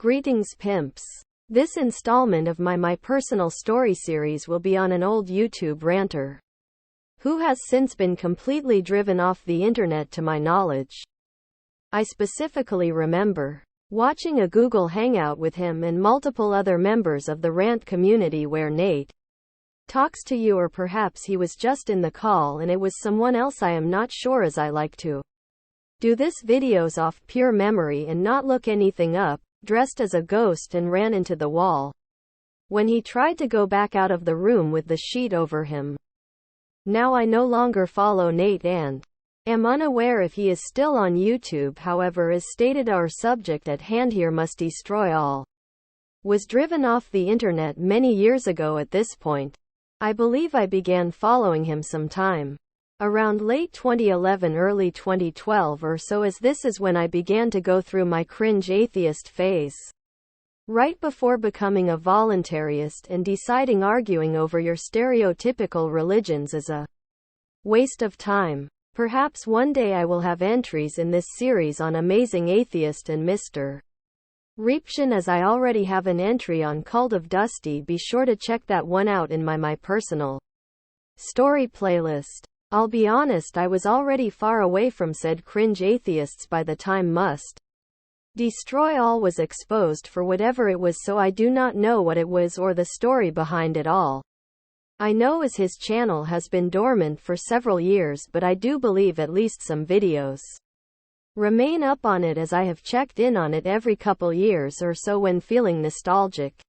Greetings pimps. This installment of my personal story series will be on an old YouTube ranter who has since been completely driven off the internet to my knowledge. I specifically remember watching a Google Hangout with him and multiple other members of the rant community where Nate talks to you, or perhaps he was just in the call and it was someone else. I am not sure, as I like to do this videos off pure memory and not look anything up, dressed as a ghost, and ran into the wall when he tried to go back out of the room with the sheet over him. Now I no longer follow Nate and am unaware if he is still on YouTube. However, as stated, our subject at hand here, MustDestroyAll, was driven off the internet many years ago. At this point, I believe I began following him sometime around late 2011, early 2012 or so, as this is when I began to go through my cringe atheist phase. Right before becoming a voluntarist and deciding arguing over your stereotypical religions is a waste of time. Perhaps one day I will have entries in this series on Amazing Atheist and Mr. Reaption, as I already have an entry on Cult of Dusty. Be sure to check that one out in my personal story playlist. I'll be honest, I was already far away from said cringe atheists by the time MustDestroyAll was exposed for whatever it was, so I do not know what it was or the story behind it all. I know as his channel has been dormant for several years, but I do believe at least some videos remain up on it, as I have checked in on it every couple years or so when feeling nostalgic.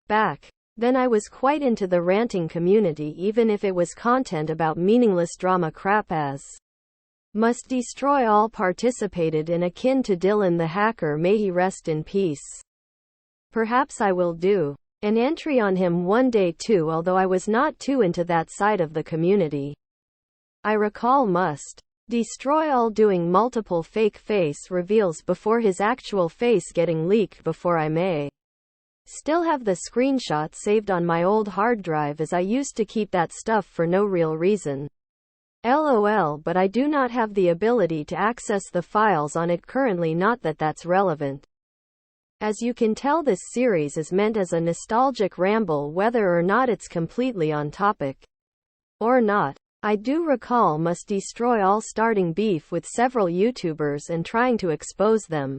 Back then I was quite into the ranting community, even if it was content about meaningless drama crap, as MustDestroyAll participated in, akin to Dylan the Hacker, may he rest in peace. Perhaps I will do an entry on him one day too, although I was not too into that side of the community. I recall MustDestroyAll doing multiple fake face reveals before his actual face getting leaked. Before I may still have the screenshot saved on my old hard drive, as I used to keep that stuff for no real reason. LOL, but I do not have the ability to access the files on it currently. Not that that's relevant. As you can tell, this series is meant as a nostalgic ramble, whether or not it's completely on topic or not. I do recall MustDestroyAll starting beef with several YouTubers and trying to expose them.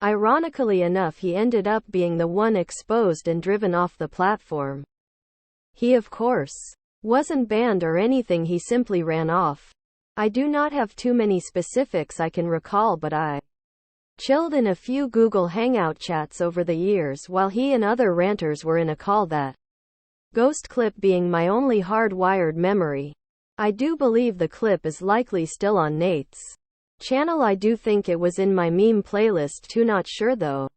Ironically enough, he ended up being the one exposed and driven off the platform. He, of course, wasn't banned or anything, he simply ran off. I do not have too many specifics I can recall, but I chilled in a few Google Hangout chats over the years while he and other ranters were in a call, that ghost clip being my only hardwired memory. I do believe the clip is likely still on Nate's channel. I do think it was in my meme playlist too, not sure though.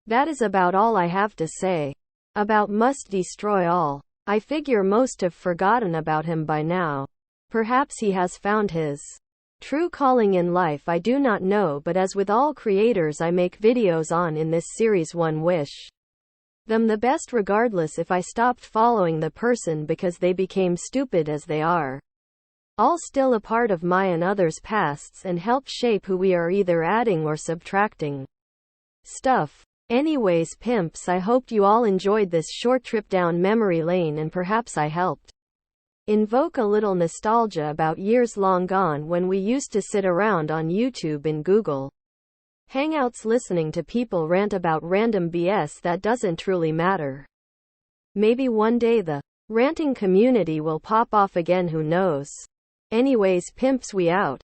That is about all I have to say about MustDestroyAll. I figure most have forgotten about him by now. Perhaps he has found his true calling in life, I do not know, but as with all creators I make videos on in this series, one wish them the best regardless if I stopped following the person because they became stupid, as they are all still a part of my and others' pasts and help shape who we are, either adding or subtracting stuff. Anyways pimps, I hoped you all enjoyed this short trip down memory lane, and perhaps I helped invoke a little nostalgia about years long gone when we used to sit around on YouTube in Google Hangouts listening to people rant about random BS that doesn't truly matter. Maybe one day the ranting community will pop off again, who knows? Anyways pimps, we out.